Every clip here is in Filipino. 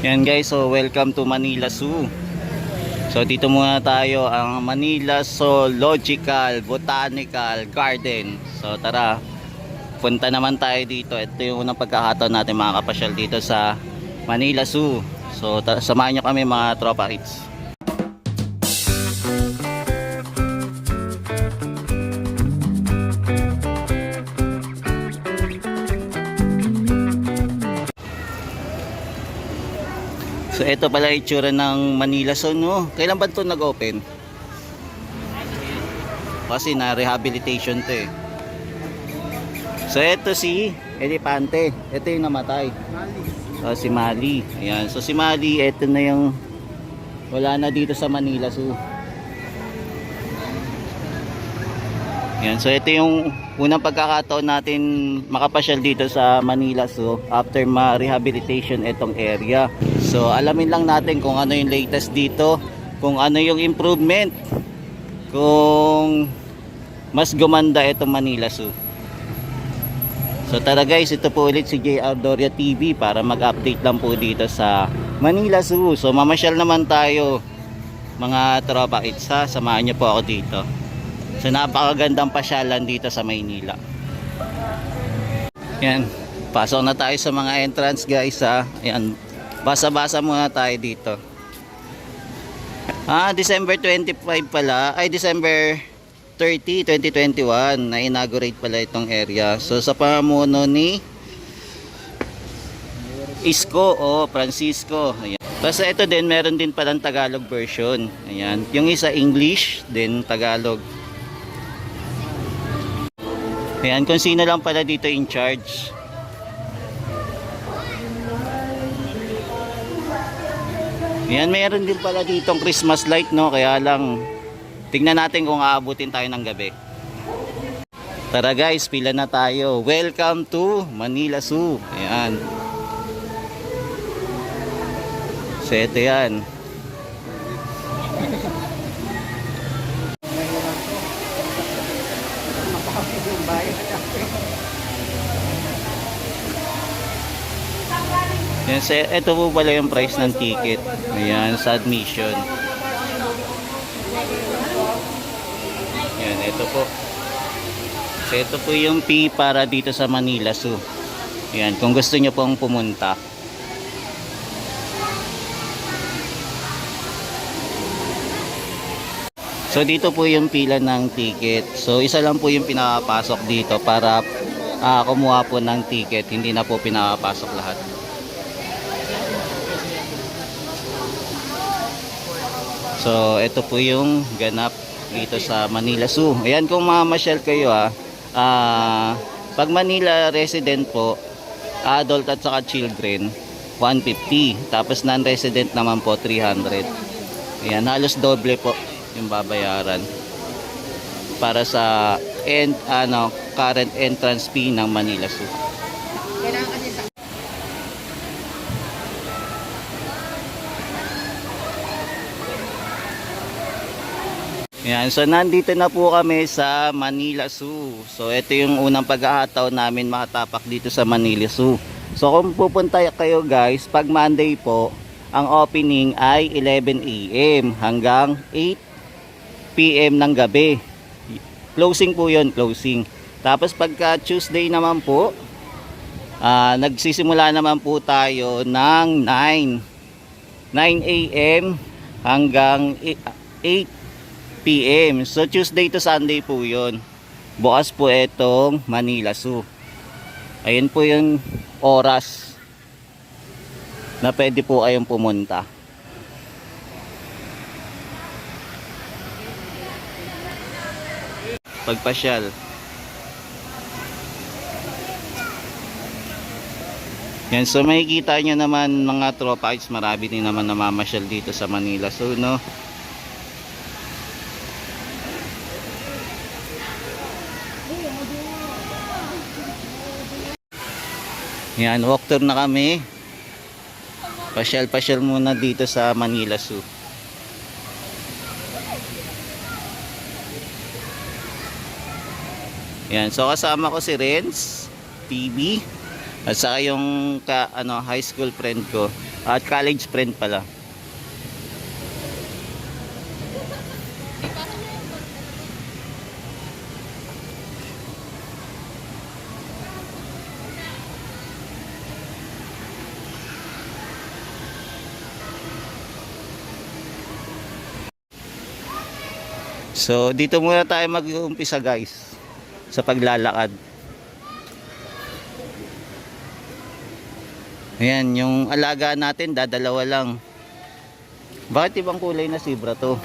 Yan guys, so welcome to Manila Zoo. So dito muna tayo ang Manila Zoological Botanical Garden. So tara, punta naman tayo dito. Ito yung unang pagkakataon natin mga kapasyal dito sa Manila Zoo. So samahan nyo kami mga tropa kids. So ito pala itsura ng Manila Zoo, no? Kailan ba ito nag-open? Kasi na rehabilitation to eh. So ito si Elepante. Ito yung namatay. So si Mali. Ayan. So si Mali, ito na yung wala na dito sa Manila Zoo. Ayan. So ito yung unang pagkakataon natin makapasyal dito sa Manila Zoo after ma-rehabilitation itong area. So alamin lang natin kung ano yung latest dito, kung ano yung improvement, kung mas gumanda itong Manila Zoo. So tara guys, ito po ulit si JR Doria TV para mag-update lang po dito sa Manila Zoo. So mamasyal naman tayo mga tropa kids ha, samahan niyo po ako dito. So napakagandang pasyalan dito sa Maynila. Yan, pasok na tayo sa mga entrance guys ha. Ayan, basa-basa muna tayo dito. December 25 pala, ay December 30, 2021 na inaugurate pala itong area. So sa pamuno ni Isko o Francisco. Ayan. Tapos ito din, meron din palang Tagalog version. Ayan. Yung isa English, din Tagalog. Ayan, kung sino lang pala dito in charge. Ayan, mayroon din pala ditong Christmas light, no? Kaya lang, tingnan natin kung aabutin tayo ng gabi. Tara guys, pila na tayo. Welcome to Manila Zoo. Ayan. So ito yan. Yan, ito po pala yung price ng ticket. Ayan, sa admission. Yan, ito po. So ito po yung fee para dito sa Manila Zoo. Ayan, kung gusto nyo pong pumunta. So dito po yung pila ng ticket. So isa lang po yung pinapasok dito para kumuha po ng ticket. Hindi na po pinapasok lahat. So ito po yung ganap dito sa Manila Zoo. Ayan, kung mamasyal kayo pag Manila resident po, adult at saka children 150, tapos non-resident naman po 300. Ayan, halos doble po yung babayaran para sa current entrance fee ng Manila Zoo. Yan, so nandito na po kami sa Manila Zoo. So ito yung unang pagkakataon namin makatapak dito sa Manila Zoo. So kung pupunta kayo guys, pag Monday po, ang opening ay 11 AM hanggang 8 PM ng gabi. Closing po yun, closing. Tapos pagka Tuesday naman po, nagsisimula naman po tayo ng 9 AM hanggang 8 PM. So Tuesday to Sunday po yun. Bukas po itong Manila Zoo. Ayun po yung oras na pwede po kayong pumunta. Pagpasyal. Yan, so makikita nyo naman mga tropa, marami din naman namamasyal dito sa Manila Zoo, no? Yan, walk tour na kami. Pasyal-pasyal muna dito sa Manila Zoo. Yan, so kasama ko si Renz TV at saka yung high school friend ko At college friend pala. So dito muna tayo mag-uumpisa guys sa paglalakad. Ayan, yung alaga natin dadalawa lang. Bakit ibang kulay na zebra to?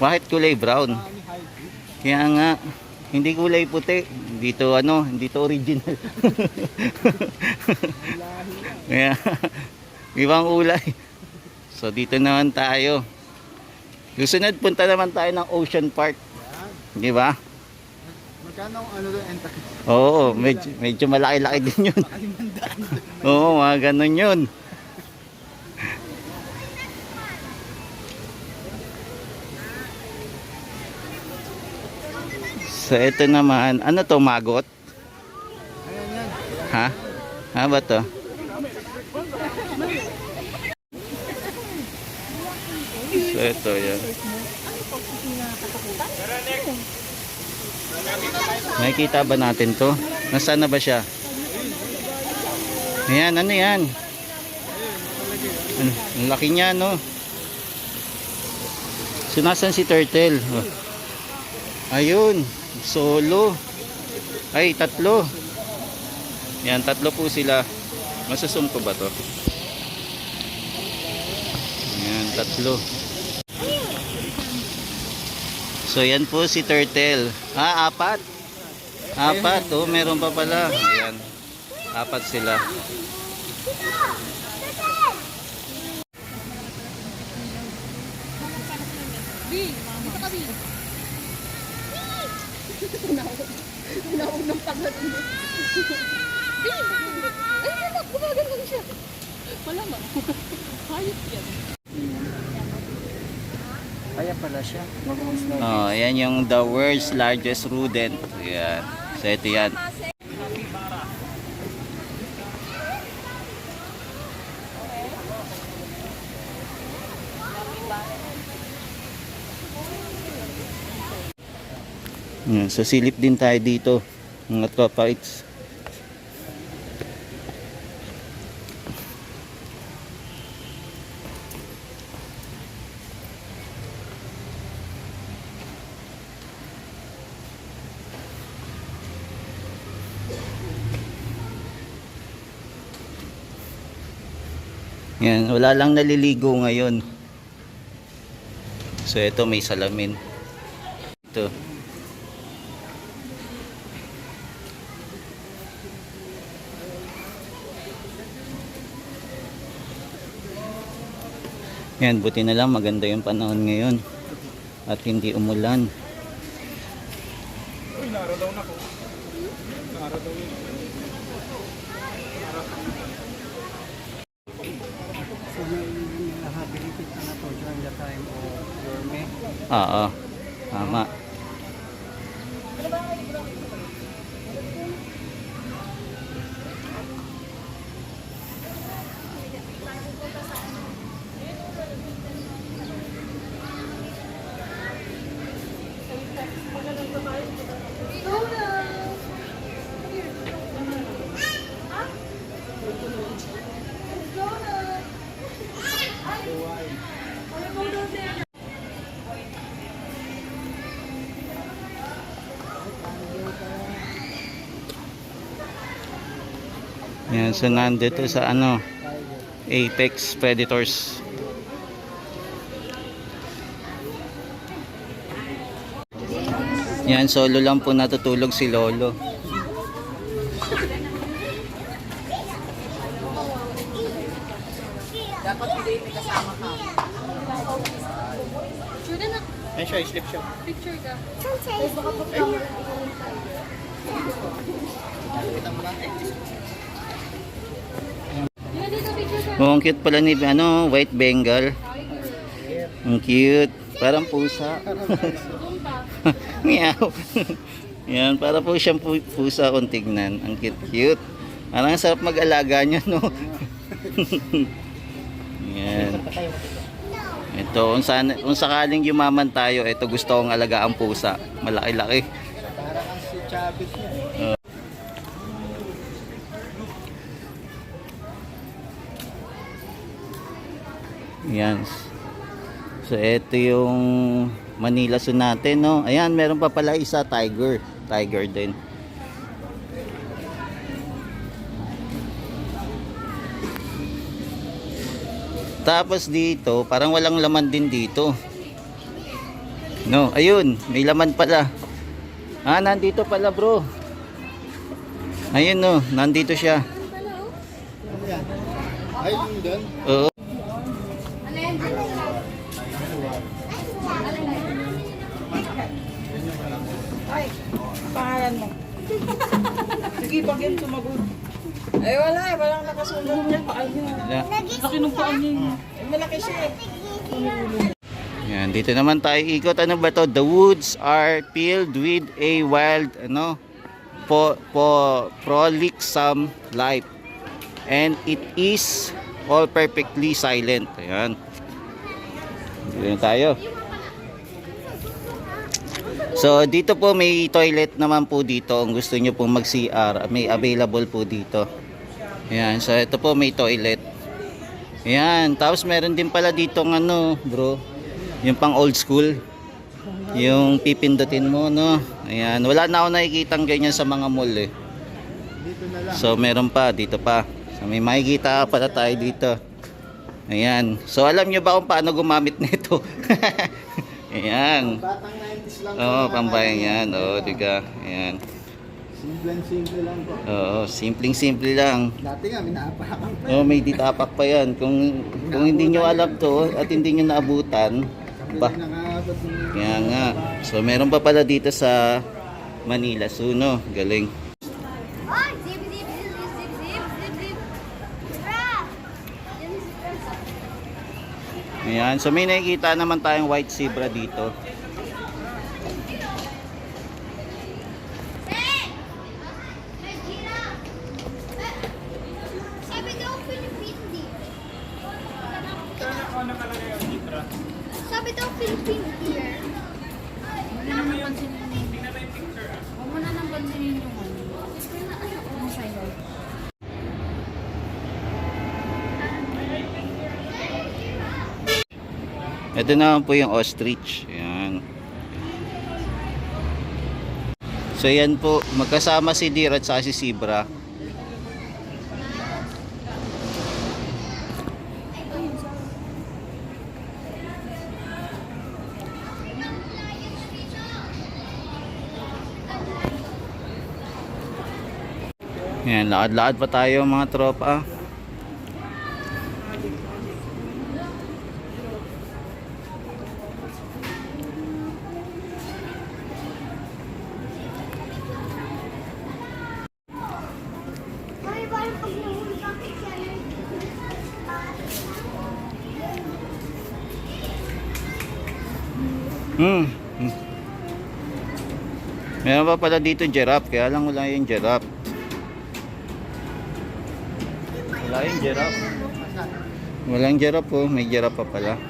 Bakit kulay brown? Kaya nga, hindi kulay puti. Dito ano, dito original. Kaya, ibang kulay. So dito naman tayo. Susunod punta naman tayo ng Ocean Park. Di ba? Magkano ano doon entrance? Oo, medyo malaki-laki din yun. Oo, mga ganun yun. So ito naman, ano to, magot? Ayan yan. Ha? Ha ba to? So ito yan. Nakikita ba natin to? Nasaan na ba siya? Ayan, ano yan? Ang laki niya, no? So nasan si turtle? Oh. Ayun, solo. Ay, tatlo. Yan, tatlo po sila. Masusum ko ba to? Yan, tatlo. So yan po si turtle. Ah, apat. Apat, oh, meron pa pala. Ayan. Apat sila. Naunang pagdating. Ay, anak, gumagano siya. Malamang. Hayop yan. Kaya pala siya. Oh, ayan yung the world's largest rodent. Ayan. So ito yan. Yan, so silip din tayo dito. Mga tropites. Yan, wala lang naliligo ngayon. So ito may salamin. Ito. Yan, buti na lang maganda yung panahon ngayon at hindi umulan. Uy, naradaw na ko. Naradaw yun. So may rehabilitate na to during the time of your May. Oo, tama. Yan, so nandito sa ano, Apex Predators. Yan, solo lang po natutulog si Lolo. Dapat hindi may kasama ka. Sure na na. Ayun siya, slip siya. Picture ka. Ay, baka pagkama. Yan, dito picture ka. Oh, ang cute pala ni ano, White Bengal. Ang cute. Parang pusa. Doon pa. Meow. Yan, para po siyang pusa kung tignan. Ang cute-cute. Parang sarap mag-alaga niya, no? Yan. Ito, kung sakaling yumaman tayo, ito gusto kong alagaan pusa. Malaki-laki. Para kang si Chavez niya. Yan. So, ito yung Manila Zoo natin, no? Ayan, meron pa pala isa, tiger. Tiger din. Tapos dito, parang walang laman din dito. No, ayun, may laman pala. Ah, nandito pala, bro. Ayun, no, nandito siya. Ano yan? Ay, yung doon? Oo. Pangalan mo. Sige, pag yan sumagot. Ay, wala eh. Walang nakasunod niya. Paan niya. Laki nung paan niya. Eh, malaki siya eh. Yan, dito naman tayo ikot. Ano ba to? The woods are filled with a wild, frolicsome life. And it is all perfectly silent. Ayan. Dito tayo. So, dito po may toilet naman po dito. Kung gusto nyo pong mag-CR, may available po dito. Ayan. So, ito po may toilet. Ayan. Tapos, meron din pala dito bro. Yung pang old school. Yung pipindutin mo, no? Ayan. Wala na ako nakikitang ganyan sa mga mall, eh. Dito na lang. So, meron pa. Dito pa. So, may makikita pala tayo dito. Ayan. So, alam nyo ba kung paano gumamit nito? Ayan. Batang 90s lang. Oo, pambayan yan. Oo, diga. Ayan. Simple lang po. Oo, simpleng-simple lang. Dati nga, minaapakan pa. Oo, may ditapak pa yan. Kung hindi nyo alam to at hindi nyo naabutan, ba? Nakaabot ng... Kaya nga. So, meron pa pala dito sa Manila Zoo, no? Galing. Oh, zip, zip, zip, zip, zip, zip, zip. Tara! Yan si Tara. Ayan. So, may nakikita naman tayong white zebra dito. Sabi daw Philippine deer. Sabi daw Philippine deer. Huwag mo na nang pansinin Huwag mo na nang pansinin yung ano sa'yo. Ito naman po yung ostrich. Ayan. So, yan po. Magkasama si deer at saka si zebra. Ayan, lakad-lakad pa tayo mga tropa. Ay, parang pag nahuli ka kay Sally. Meron pa pala dito giraffe, kaya lang wala yung giraffe. Wala yung giraffe. Walang giraffe po, may giraffe pa pala.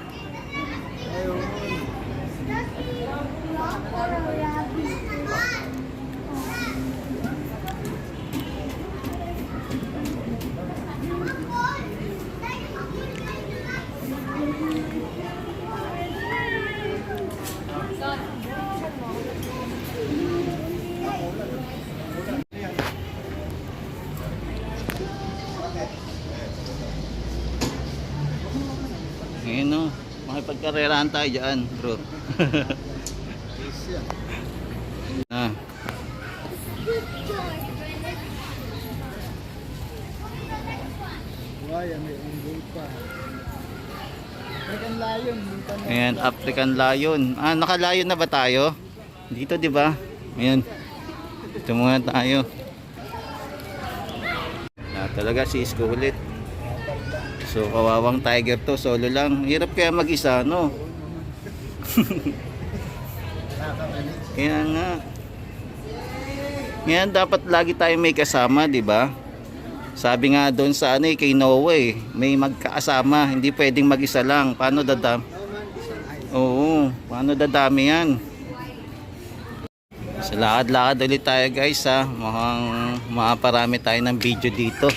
Ngayon no, makipagkarerahan tayo dyan bro. Ah. Why, may unggol pa. African lion. Ayan, African lion. Ah, nakalayon na ba tayo? Dito, di ba? Ayan. Dito muna tayo. Talaga si Isko ulit. So, kawawang tiger to. Solo lang. Hirap kaya mag-isa, no? Kaya nga. Ngayon, dapat lagi tayo may kasama, di ba? Sabi nga doon sa ano kay Noah may magkakasama, hindi pwedeng mag-isa lang. Paano dadami? Oo, paano dadami yan? Sa lakad-lakad ulit tayo guys ha. Mukhang makaparami tayo ng video dito.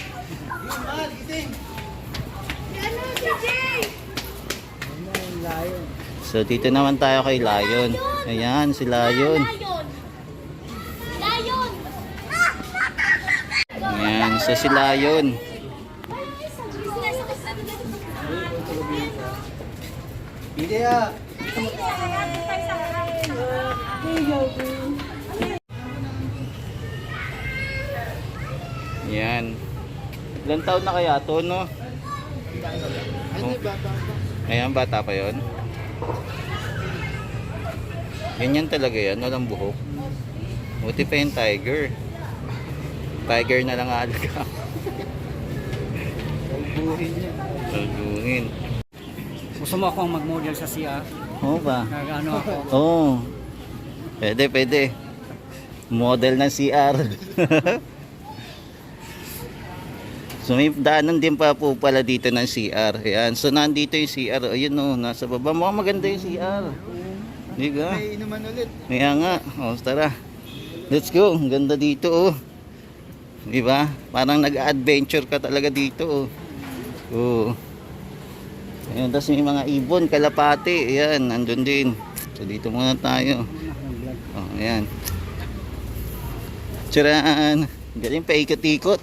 So dito naman tayo kay Lion. Ayan si Lion. Lion! Ayan, so si Lion. Hindi ah. Ayan. Ilang taon na kaya to, no? Oh. Ayan, bata pa yon. Ganyan talaga yan, walang buhok. Buti pa yung tiger. Tiger na lang alaga. Buhin niya. Talbuhin. Gusto mo akong mag-model sa CR? Oo ba? Nag-ano ako? Oo. Pwede, pwede. Model ng CR. So may daanan din pa po pala dito ng CR. Ayan. So nandito yung CR. Ayun o, nasa baba. Mukhang maganda yung CR. Di ba? May inuman ulit. Kaya nga. O, tara. Let's go. Ang ganda dito oh. Di ba? Parang nag-adventure ka talaga dito oh. Oh. Ayan, tapos may mga ibon, kalapati. Ayan, nandun din. So dito muna tayo. Oh, ayan. Tsuraan. Galing pa ikot-ikot.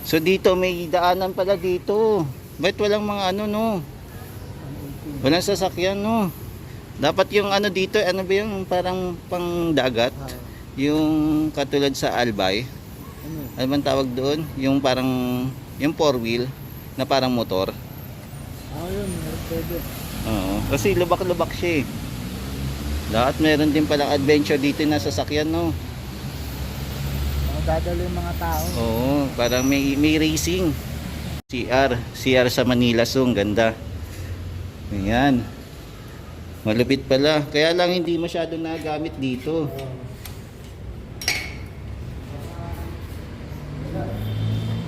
So dito may daanan pala dito. Bakit walang mga ano no? Walang sasakyan no? Dapat yung ano dito, ano ba yung parang pang dagat? Yung katulad sa Albay. Ano bang tawag doon? Yung parang yung four wheel na parang motor. Yun, pwede. Oo, kasi lubak-lubak siya eh. Lahat meron din pala adventure dito na sasakyan no. Dadalo yung mga tao. Oo, parang may racing. CR sa Manila Zoo, ganda. Ayan. Malupit pala. Kaya lang hindi masyado nagamit dito.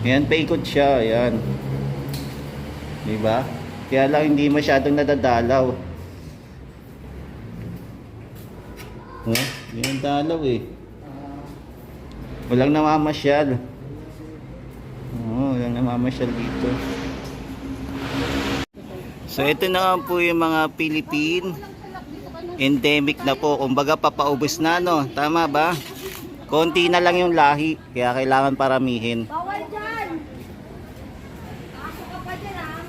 Ayan, paikot siya. Ayan. Diba? Kaya lang hindi masyadong nadadalaw. Oh, yun ang dalaw eh. Walang namamasyal. Oo, walang namamasyal dito. So ito na po yung mga Philippine endemic na po. Kumbaga papaubos na no. Tama ba? Konti na lang yung lahi. Kaya kailangan paramihin. Bawal dyan! Ako ka pa dyan ha.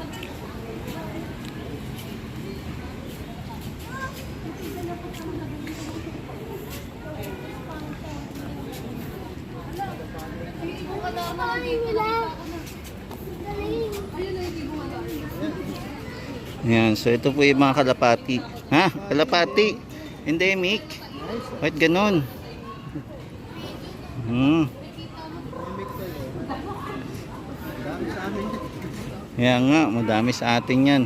Ayan, so ito po yung mga kalapati. Ha? Kalapati. Endemic. Bakit ganon? Kaya nga, madami sa atin yan.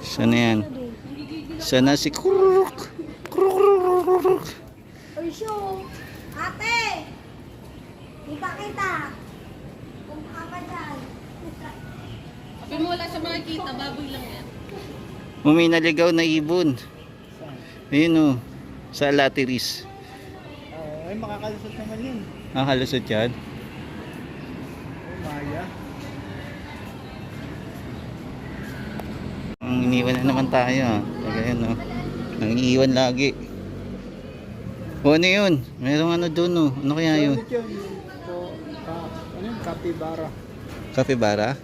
Sana yan? Sana si Kuruk. Kuruk. Uy, show! Ate! Di ba kita? Kung ka dyan. Sabi mo wala siya makikita, baboy lang yan. May naligaw na ibon. Ayun o. Sa Latiris. Ay, makakalusot naman yun. Halusot yan. Maya. Ang iniwan na naman tayo. Kaya no. Ang iiwan lagi. O ano yun? Merong ano doon o. Ano kaya yun? Ano yun? Capybara. Capybara?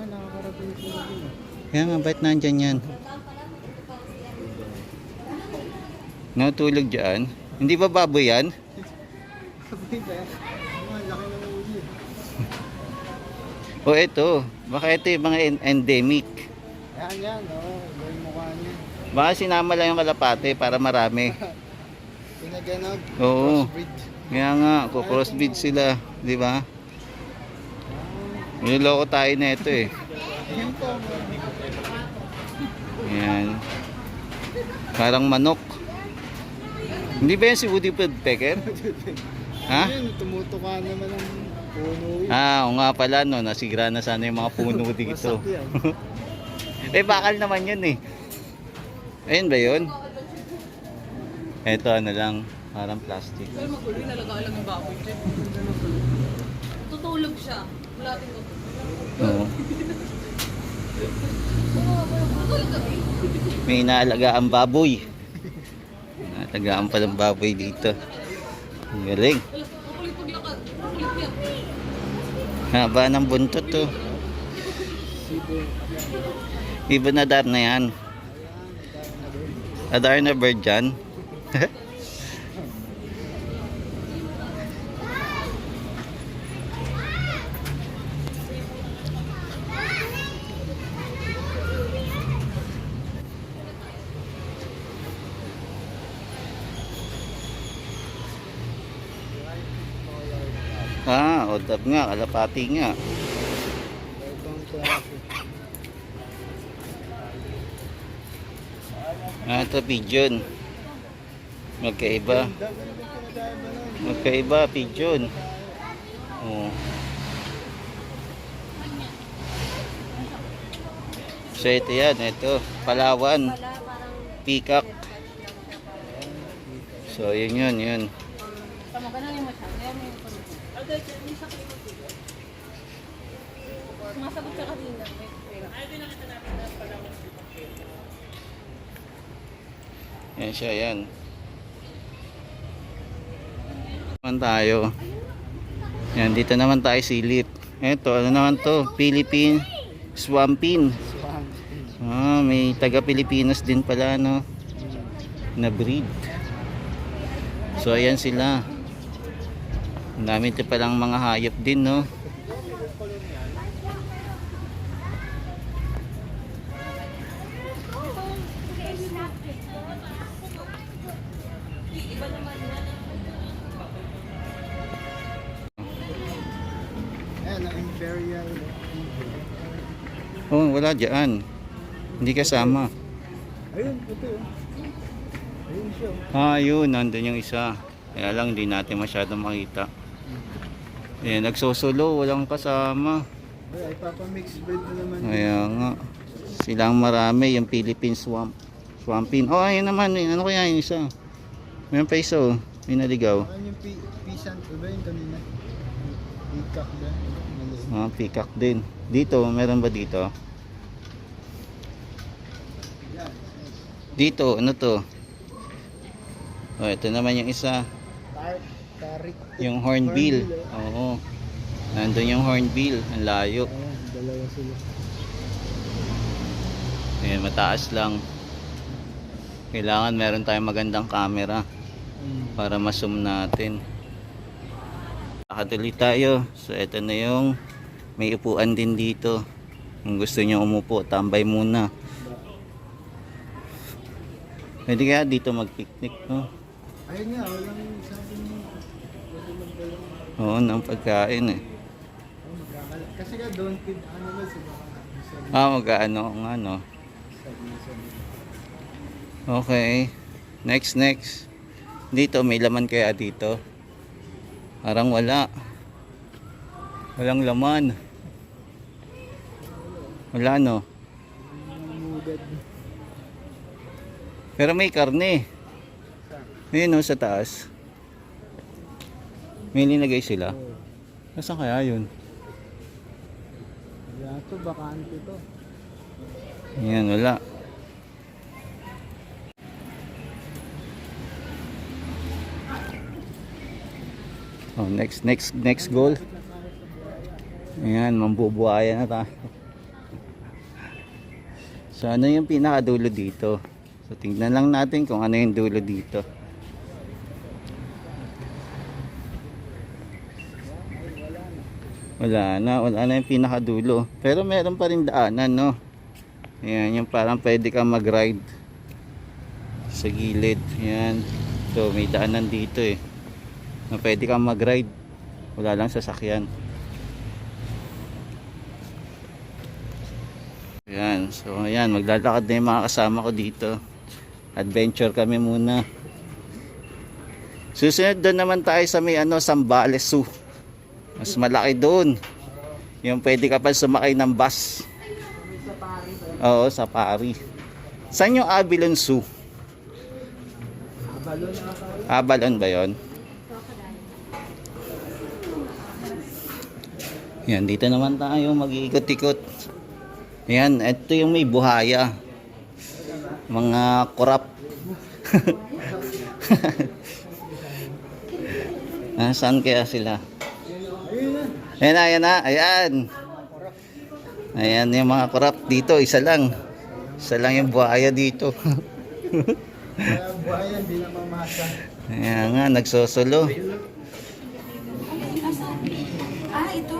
Nakakarating ko na yun. Kaya nga, ba't nandyan yan? Natulog dyan? Hindi ba baboy yan? Sabi ba yan? Ang laki ng ulo. O eto, baka ito yung mga endemic. Yan. Yung mukha niya. Baka sinama lang yung kalapate para marami. Pinaganog. Oo. Crossbreed. Kaya nga, crossbreed sila. Di ba? Niloloko tayo na ito eh. Yan po. Yan. Parang manok. Hindi ba yan si Woody Woodpecker? Ha? Ayun, tumutuka naman ang puno yun. Oo nga pala, no, nasigra na sana yung mga puno dito. Wasak yan. Eh, bakal naman yun eh. Ayun ba yun? Ito ano lang, parang plastic. Pero magulo, nalagaan lang ng baboy dyan. Tutulog siya. Wala ating Oo. May inaalagaan baboy. Inaalagaan pa ng baboy dito. Ang galing. Makulit paglakad. Makulit yan. Haba ng buntot to. Ibon na dar na yan. Adar na bird dyan. Odab nga, kalapati nga. Ibang klase. Ito pigeon. Magkaiba. Magkaiba pigeon. Oh. So ito yan, ito Palawan. Peacock. So yun. Tama ka na yung masyado. Sumasagot siya kanina. Yan siya, yan. Naman tayo. Yan, dito naman tayo silip. Ito, ano naman to? Philippine Swampin. May taga Pilipinas din pala, no? Na breed. So, ayan sila. Ang dami ito palang mga hayop din, no? Ayan, ang Imperial. Oh, wala dyan. Hindi kasama. Ayun, ito yun. Ayun siya. Yun, nandun yung isa. Kaya lang, hindi natin masyadong makita. Ayan, nagsusulo, walang kasama. Ay, papamix breed na naman. Kaya nga. Silang marami, yung Philippine Swampin. Oh, ayun naman. Ano kaya yung isa? Mayroon pa isa, oh. May naligaw. Ano yung pisan? Ano ba yun kanina? Peacock ba? Peacock din. Dito, meron ba dito? Dito, ano to? Oh, ito naman yung isa. Tarik. Yung hornbill. Oo. Nandun yung hornbill. Ang layo. Ayan, dalawa sila. Ayan, mataas lang. Kailangan meron tayong magandang camera para ma-zoom natin. Nakatuloy tayo. So, ito na yung may upuan din dito. Kung gusto nyo umupo, tambay muna. Pwede kaya dito mag-picnic, no? Ayun nga, walang sabi mo. Pwede magdala. Oo, ng pagkain eh. Oh, magkakalat. Kasi nga doon, ano ba sila? Mag-ano nga, no? Okay. Next. Dito, may laman kaya dito? Parang wala. Walang laman. Wala, no? Mugad. Pero may karne. Ayun, no, sa taas. May linagay sila. Nasaan kaya yun? Wala to, bakante to. Ayan, wala. Oh, next goal. Ayan, mambubuhaya na tayo. So, ano yung pinakadulo dito? So, tingnan lang natin kung ano yung dulo dito. Wala na yung pinakadulo. Pero meron pa rin daanan, no? Ayan, yung parang pwede kang mag-ride sa gilid. Ayan. So, may daanan dito eh. Na pwede kang mag-ride. Wala lang sasakyan. Ayan. So, ayan. Maglalakad na yung mga kasama ko dito. Adventure kami muna. Susunod doon naman tayo sa may Zambales Zoo. Mas malaki doon. Yung pwede ka pa sumakay ng bus. Oo, safari. Saan yung Avilon Zoo? Avalon ba yun? Yan, dito naman tayo mag-iikot-ikot. Yan, ito yung may buhaya. Mga korap. Saan kaya sila? Ayan na, ayan na, ayan. Ayan yung mga korap dito, isa lang. Isa lang yung buhaya dito. Buhaya, hindi na mamasa. Ayan nga, nagsosolo. Ito.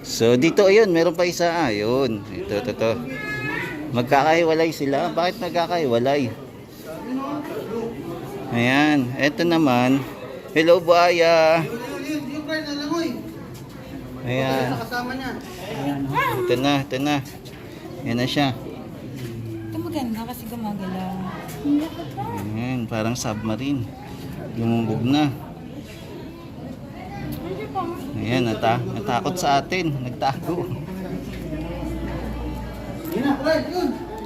So dito ayun, meron pa isa. Ayun, ito. Magkakahiwalay sila. Bakit nagkakahiwalay? Ayan, eto naman. Hello buhaya. Ayan. Kasama niya. Ito na. Yan na siya. Ito maganda kasi gumagalaw. Ayan, parang submarine. Lumubog na. Ayan, natakot sa atin. Nagtago.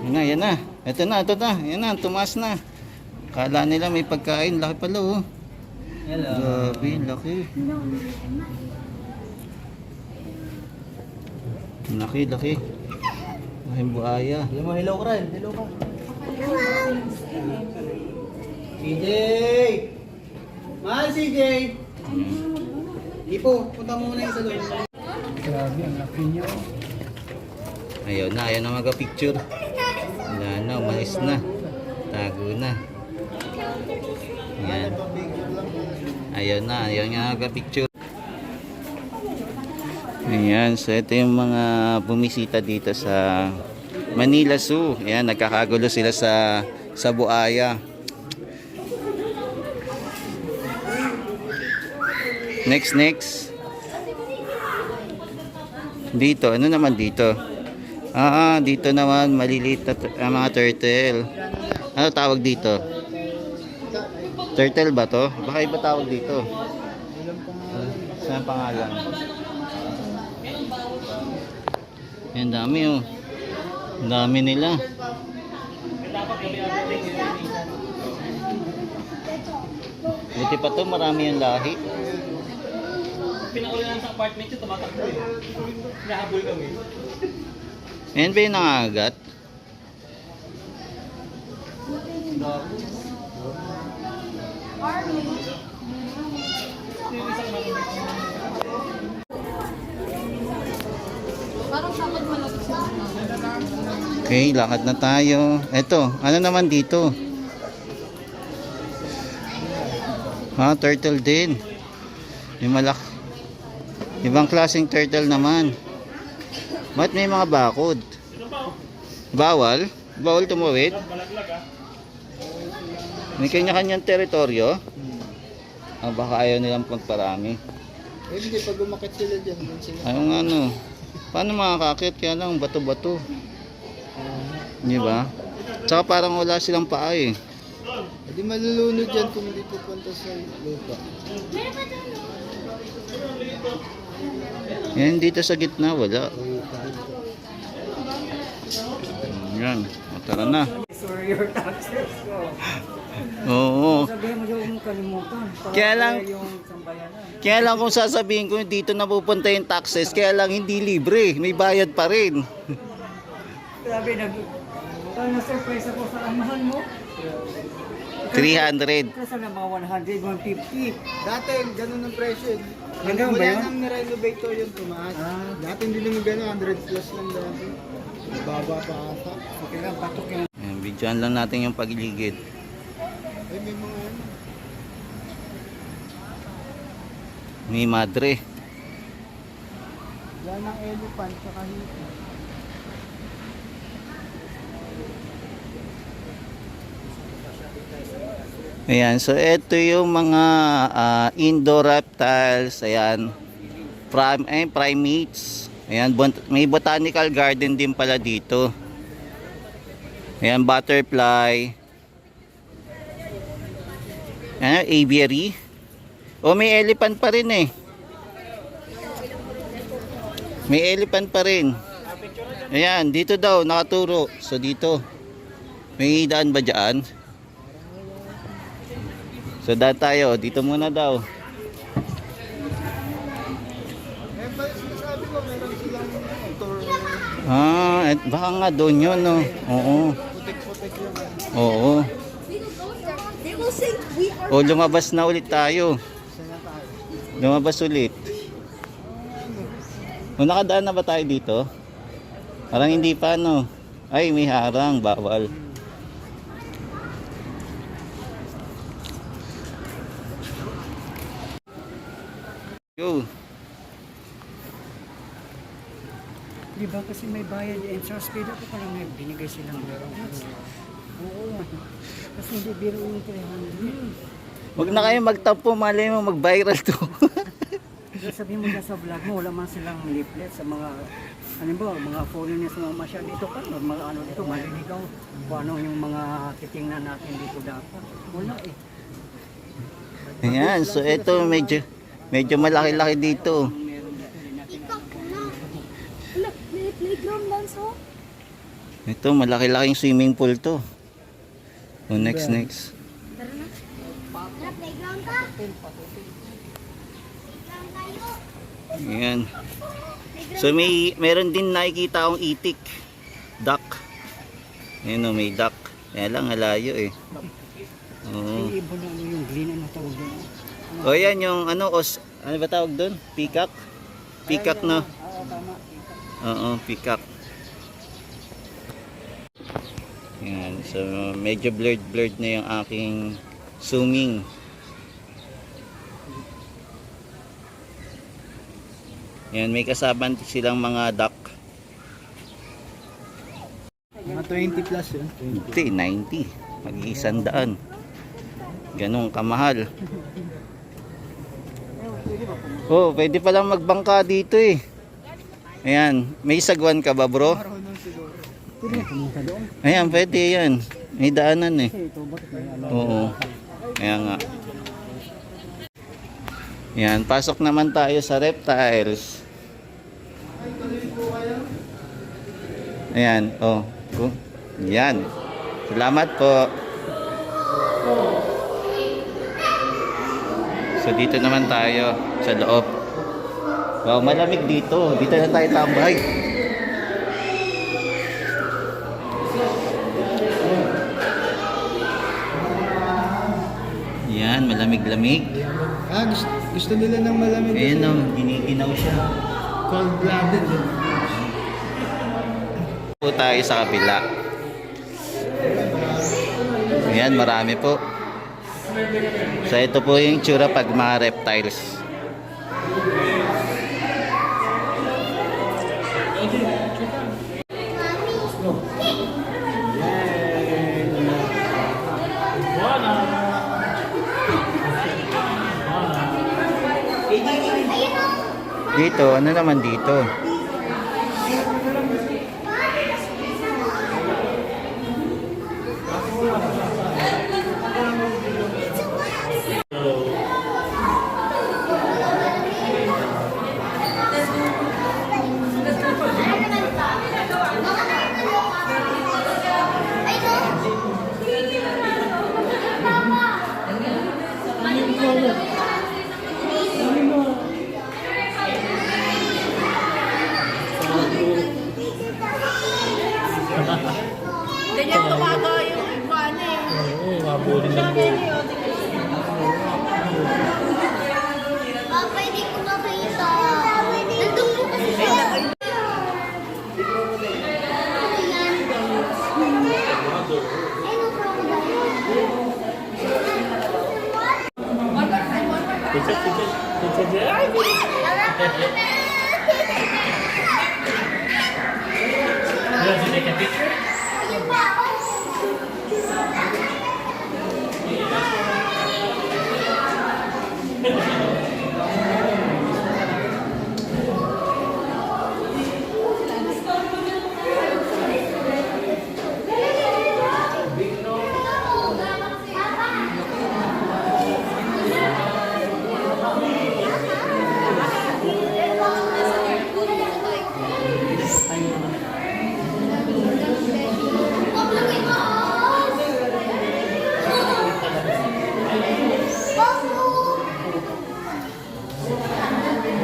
Yan na. Ito na. Yan na, tumaas na. Kala nila may pagkain. Laki pala, oh. Hello. Grabe, laki. Laki. Ay, buhaya. Hello ka rin. Hello ka. CJ! Mahal CJ! Ipo, punta muna yung sa doon. Grabe, ang laki niya. Ayaw na mag-picture. Wala na, umalis na. Tago na. Yan. Ayaw na mag-picture. Ayan, so ito yung mga bumisita dito sa Manila Zoo. Ayan, nagkakagulo sila sa buhaya. Next. Dito, ano naman dito? Dito naman maliliit na mga turtle. Ano tawag dito? Turtle ba to? Baka iba tawag dito. Saan pangalan? Yan dami oh. Ang dami nila. Buti pa to, marami yung lahi. Pinakuli lang sa apartment yun, tumatakbo eh. Nahabol kami. Ayan ba yung nangagat? Parang dapat malapit sa Okay, lakad na tayo. Eto, ano naman dito? Turtle din. Yung ibang klaseng turtle naman. Ba't may mga bakod? Bawal? Bawal tumawid? May kanya-kanyang teritoryo? Baka ayaw nilang pagparami. Hindi, pag umakit sila dyan, dun sila. Ano? Paano makakakit? Kaya lang bato-bato. Di ba? Tsaka parang wala silang paa eh. Hindi malulunod dyan kung hindi pupunta sa lupa. Yan dito sa gitna, wala. Yan, tara na. Sorry your taxes ko. Oo. Sabihin mo yung kalimutan. Kaya lang, yung sambayanan. kaya lang kung sasabihin ko dito na pupunta yung taxes, kaya lang hindi libre, may bayad pa rin. Grabe, na-surprise ako sa amahan mo. 300. Kasi na mga 100, 150. Dati, ganun ang presyo. Hanggang ba yun? Wala nang nirenovate to yung tumaas. Dati hindi naman ganun, 100 plus lang dati. Baba pa ata. Okay lang, patok yung... Ayan, bigyan lang natin yung pagiligid. Ay, may mga ano. May madre. Yan ang elephant, tsaka hito. Ayan, so ito yung mga indoor reptiles, ayan, primates. Ayan, may botanical garden din pala dito. Ayan, butterfly. Aviary. O may elephant pa rin eh. May elephant pa rin. Ayan, dito daw nakaturo. So dito. May daan ba dyan? So daan tayo. Dito muna daw. Sinasabi ko, meron silang tour. Baka nga doon yun, no? Oo. Putik-putik yung Oo. They will say we are. O, lumabas na ulit tayo. Lumabas ulit. O, nakadaan na ba tayo dito? Parang hindi pa, no? Ay, may harang. Bawal. Go. Di ba kasi may bayad entrance fee dapat pala may binigay silang meron. Oo. Kasi hindi biro yung 300. Huwag na kayo magtampo. Malay mo, mag-viral to. Sabihin mo na sa vlog mo, wala man silang leaflet sa mga ano ba, mga foreigners na masyal dito ka, mga ano dito, maliligaw kung ano yung mga titingnan natin dito dapat. Wala eh. Ayan, so ito medyo malaki-laki dito. Meron dito din natin. Ikak na. Look, may playground lang so. Ito, malaki-laking swimming pool to. O, next. Tara na. Tara, playground ka. Playground tayo. Ayan. So meron din nakikita akong itik. Duck. Ayan o, may duck. Kaya lang, halayo eh. Oo. Yung ibon na ano yung green ano tawag doon. O yan yung ano ba tawag doon? Peacock? Peacock na. Oo, tama. Oo, peacock. Yan, so medyo blurred na yung aking zooming. Yan, may kasama silang mga duck. mga 20 plus yun. Hindi, 90. Mag-100. Ganun kamahal. Oh, pwede palang magbangka dito eh. Ayan, may sagwan ka ba, bro? Marunong siguro. Pwede pumunta doon. Ayan, pwede yan. May daanan eh. Kasi ito bakit may alam. Oo. Kaya nga. Yan, pasok naman tayo sa reptiles. Ayan, oh. Yan. Salamat po. So dito naman tayo sa loob. Wow, malamig dito. Dito na tayo tambay. Yan, malamig-lamig. Gusto nila ng malamig. Ayan o, giniginaw siya. Cold-blooded. Po tayo sa kabila. Ayan, marami po. So ito po yung tsura pag mga reptiles. Dito, ano naman dito? Ganyan tumaga yung iguana eh. Oo, mabulin lang po. Papa, hindi ko makita. Nandun po kasi siya. Ano yan? Ano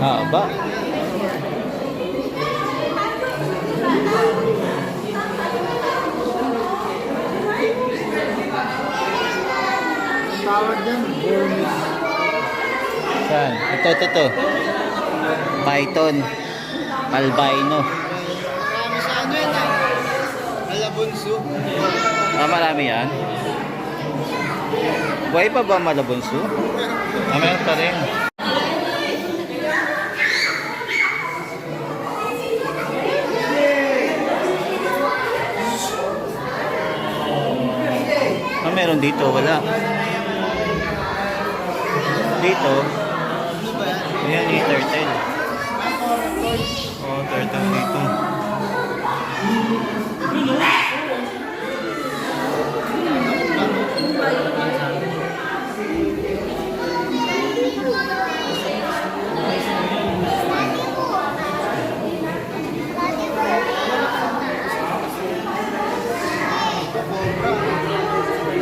Haba. Ang tawag dyan, Burmese. Saan? Ito. Python. Albino. Marami sa ano yan ah. Alabunso. Marami yan. Buhay pa ba malabunso? Meron pa rin. Meron dito, wala. Dito. Ayan, yung turtle. Oh, turtle dito.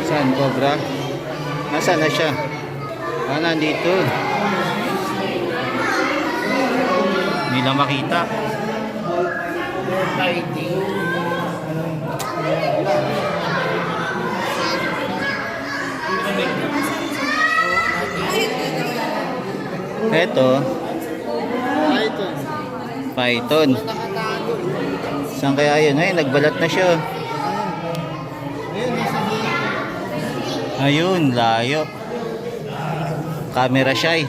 Saan, cobra? Nasaan na siya? Ah, nandito. Hindi lang makita. Eto, Python. python. Nakatago. Saan kaya yun? Ay, nagbalat na siya. Ayun, nasa dito. Ayun, layo. Camera shy.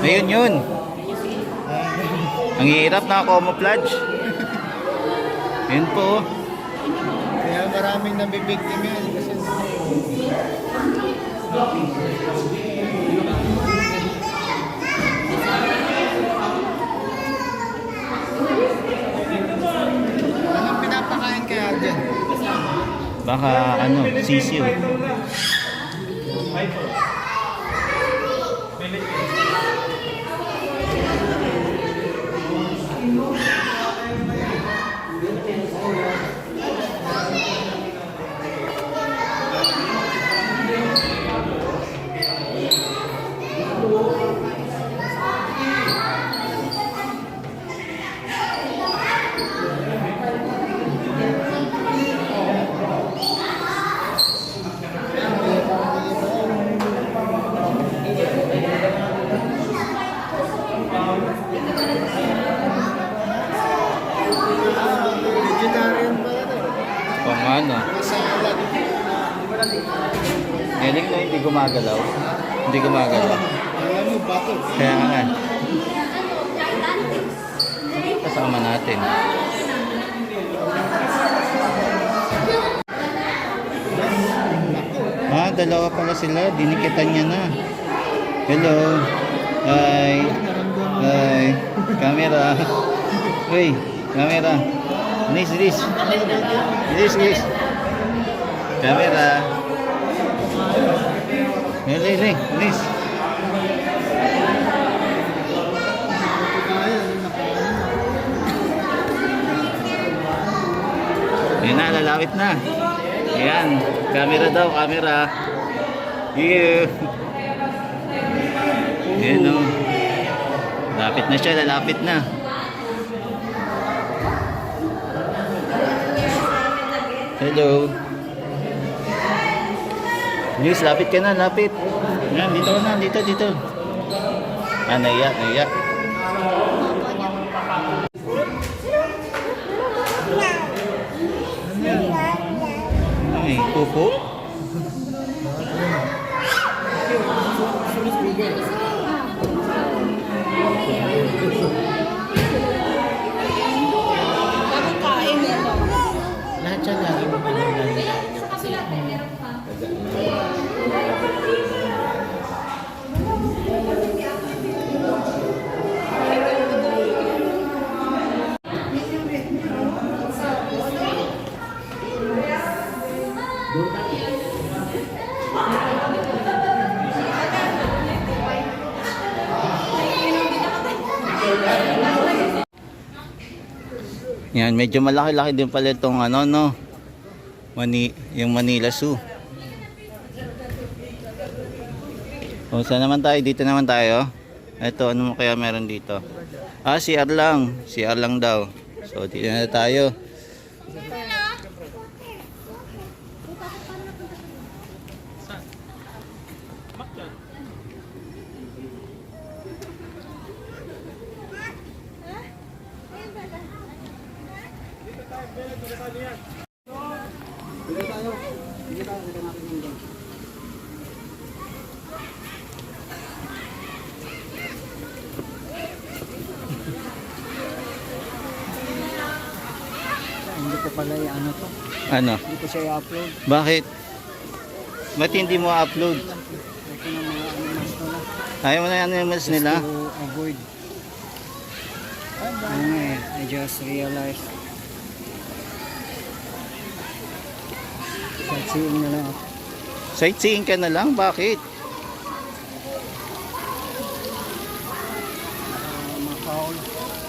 Ayun yun. Ang hirap na camouflage. Yun po. Kaya maraming nabibiktima yan kasi anong pinapakain kaya dyan? Baka ano, sisiw. Vegetarian pala to. Kung ano. Salad. Galing na hindi gumagalaw. Hindi gumagalaw. Alam mo, bato. Kaya nga. Kasama natin. Ah, dalawa pala sila. Dinikitan niya na. Hello. Hi. Hi. Camera. Uy, camera. Nis. Camera. Hey. Nis. Ayan na, lalawit na. Ayan, camera daw, camera. Yeah. Ayan o. Lapit na siya, lalapit na. Hello. News, lapit ka na, lapit. Ayan, dito ka na, dito. Ah, naiyak. Ay, pupo. Lahat siya lagi mo Yan, medyo malaki-laki din pala itong ano, no? Yung Manila Zoo. O, saan naman tayo? Dito naman tayo. Ito, ano mo kaya meron dito? Ah, CR lang. CR lang daw. So, dito na tayo. Sige tayo. Sige tayo. Sige natin yung game. Hindi ko pala ano to. Ano? Hindi ko siya i-upload. Bakit? Ba't hindi mo upload? Ito ng mga animals ko na. Ayaw mo na yung animals nila? To avoid. Ano nga eh. I just realized. Sightseeing na lang ako. Sightseeing ka na lang? Bakit? Macaul.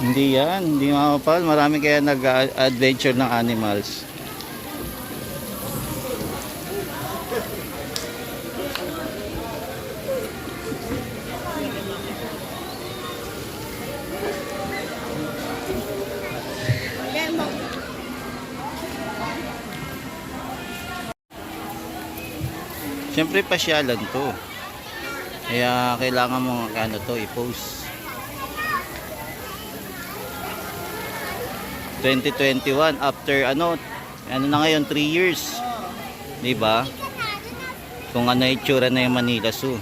Hindi yan. Hindi mapapal. Marami kaya nag-adventure ng animals. Siyempre pasyalan to. Kaya kailangan mo ano to i-post. 2021 after ano na ngayon 3 years. 'Di ba? Kung ano itsura na yung Manila Zoo.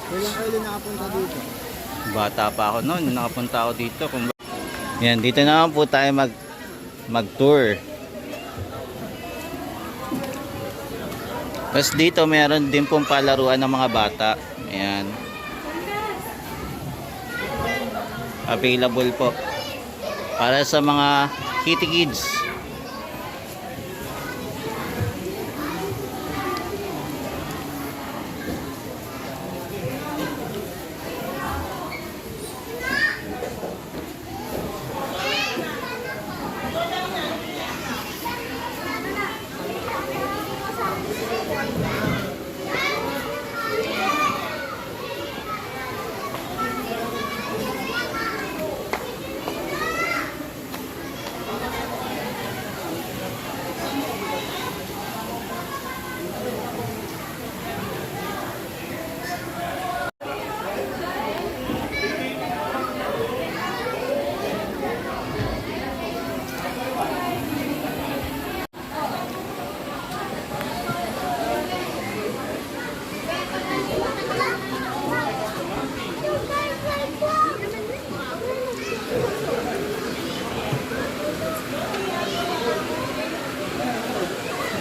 Kailan kayo nakapunta dito? Bata pa ako noon, nakapunta ako dito. Yan, dito naman po tayo mag-tour. Tapos dito meron din pong palaruan ng mga bata. Ayan. Available po. Para sa mga kitty kids.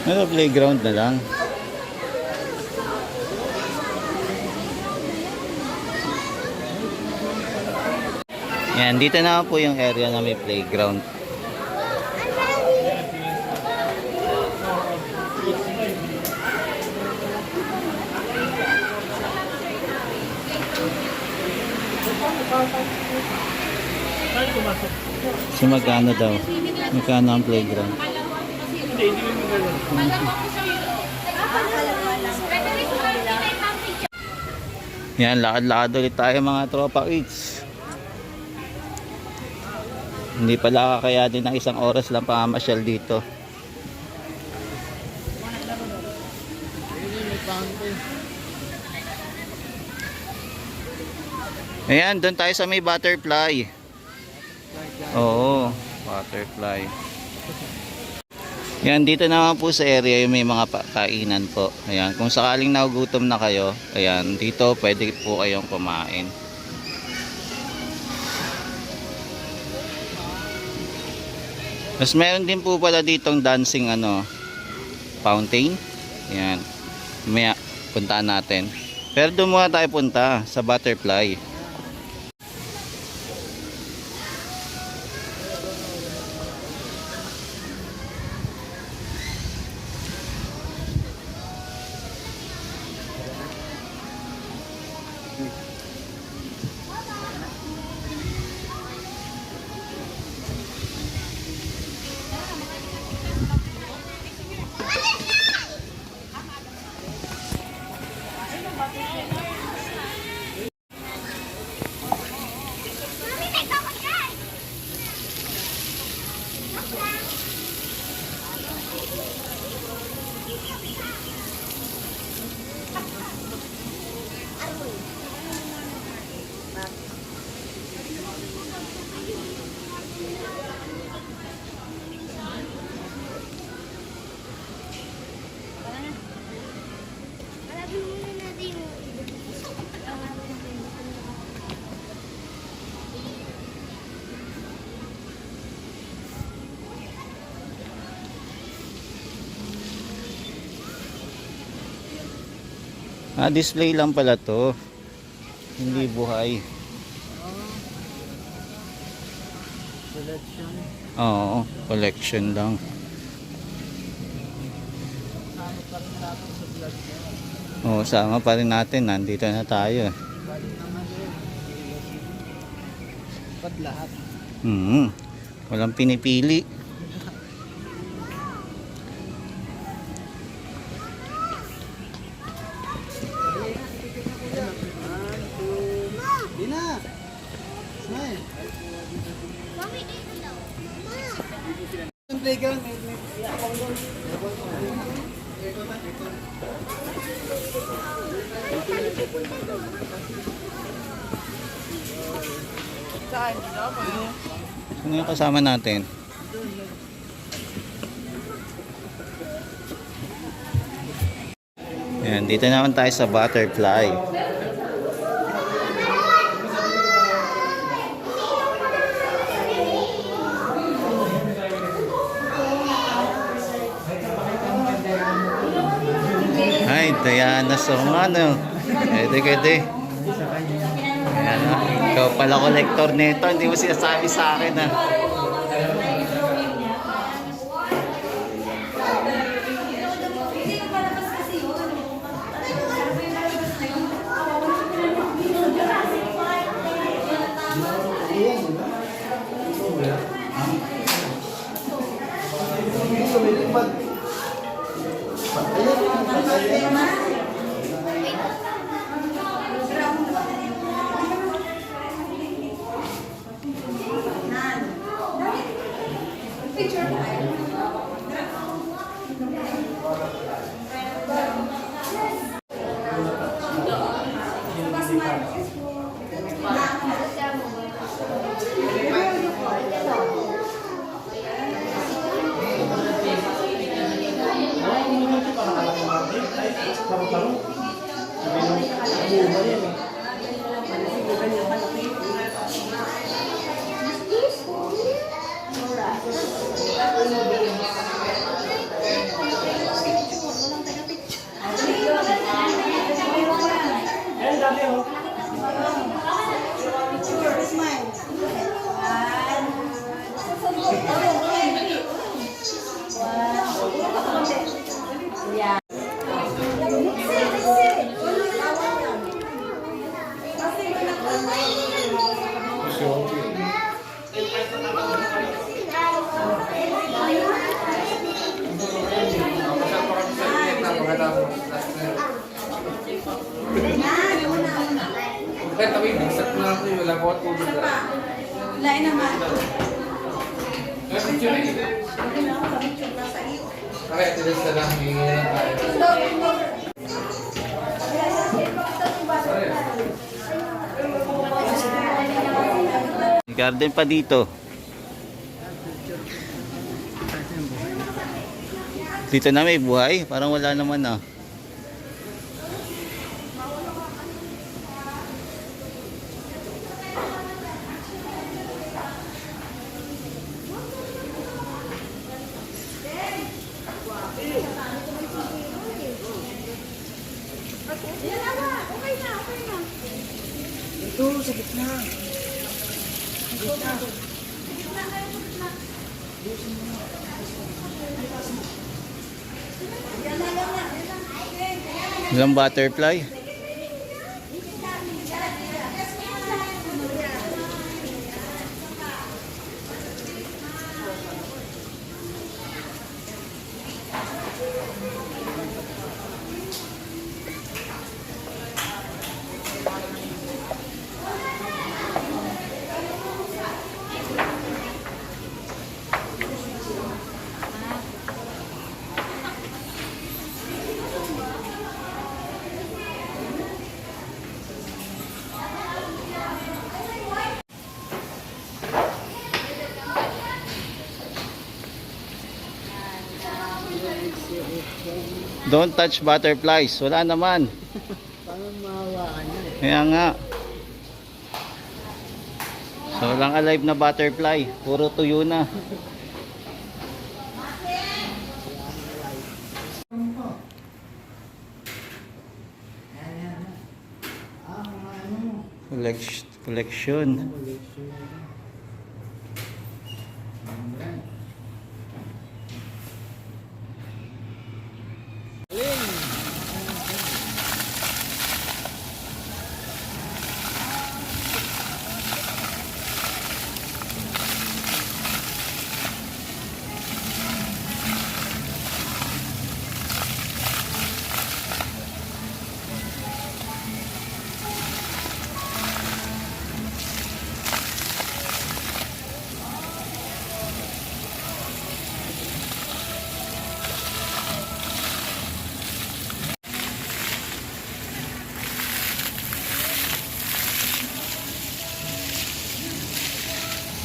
Ano, playground na lang. Yan, dito na po yung area na may playground. So magkano daw? Magkano ang playground? Yan, lakad-lakad ulit tayo mga tropa kids. Hindi pala kakayanin ng isang oras lang pamamasyal dito. Ayan, doon tayo sa may butterfly. Oo, butterfly. Yan, dito naman po sa area yung may mga kainan po. Ayan, kung sakaling nagugutom na kayo, ayan, dito pwede po kayong kumain. Tapos meron din po pala ditong dancing fountain. Ayan, may puntaan natin. Pero doon muna tayo punta sa butterfly. Display lang pala to. Hindi buhay. Selection. Oo, collection lang. Oo, sama pa rin natin. Nandito na tayo. Dapat lahat. Walang pinipili. Di na. Smile. Mami, dito daw. Yung playground, may Saan? Dama. Sino yung kasama natin? Ayan, dito naman tayo sa butterfly. Ay, Diana Songano. Kede. Ayan, ikaw pala collector nito. Hindi mo sinasabi sa akin, ha. Lain naman. Okay, tilis na lang. Hingi na tayo. Garden pa dito. Dito na may buhay. Parang wala naman, ah. Ito, sa gitna. Ilang butterfly? Don't touch butterflies. Wala naman. parang mahawaan yun. Kaya nga. So, walang alive na butterfly. Puro tuyo na. Collection.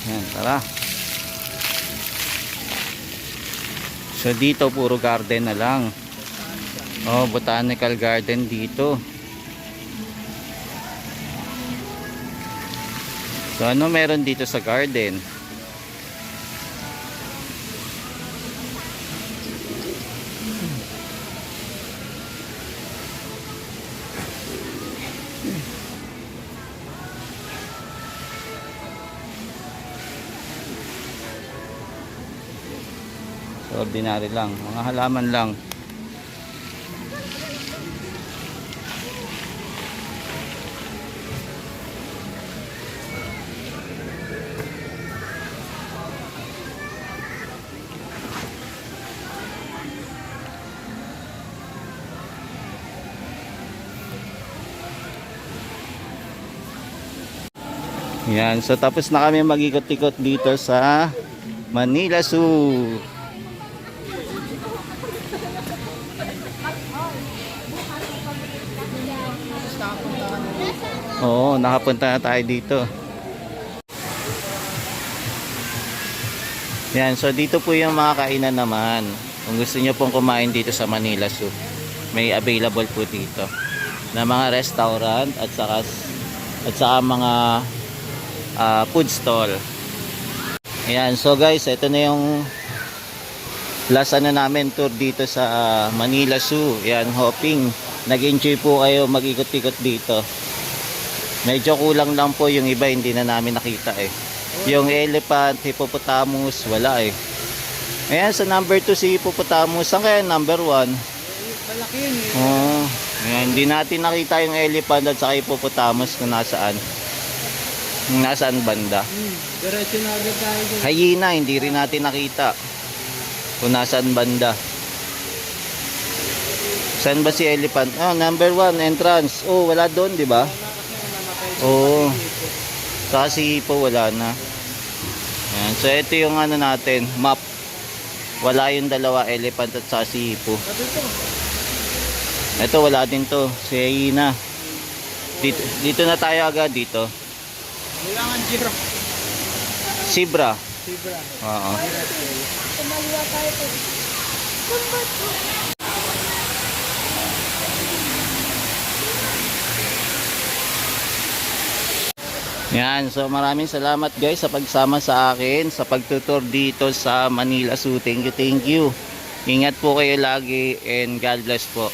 Yan, tara. So dito puro garden na lang. Oh, botanical garden dito. So ano meron dito sa garden? So, ordinary lang, mga halaman lang. Yan, so tapos na kami mag-ikot-ikot dito sa Manila Zoo. Oo, nakapunta na tayo dito. Yan, so dito po yung mga kainan naman. Kung gusto nyo pong kumain dito sa Manila Zoo, may available po dito na mga restaurant at saka mga food stall. Ayan, so guys, ito na yung last na namin tour dito sa Manila Zoo. Ayan, hoping nag-enjoy po kayo mag-ikot-ikot dito. Medyo kulang lang po yung iba, hindi na namin nakita eh. Yung elephant, hippopotamus, wala eh. Ayan, sa number 2 si hippopotamus. Saan kaya number 1? Malaki yun eh. Oh, ayan, hindi natin nakita yung elephant at saka hippopotamus kung nasaan. Nasaan banda. Diretso na agad tayo dyan. Hyena, hindi rin natin nakita kung nasaan banda. Saan ba si elephant? Oh, number 1, entrance. Oh, wala doon, di ba? Oo. Saka si hippo, wala na. Ayan. So, ito yung ano natin, map. Wala yung dalawa, elephant at saka si hippo. Ito, wala din to. Si hyena. Dito na tayo agad dito. Kailangan giraffe. Zebra. Zebra. Oo. Tumaliwa tayo po. Yan, so maraming salamat guys sa pagsama sa akin sa pagtutur dito sa Manila Zoo. Thank you. Ingat po kayo lagi and God bless po.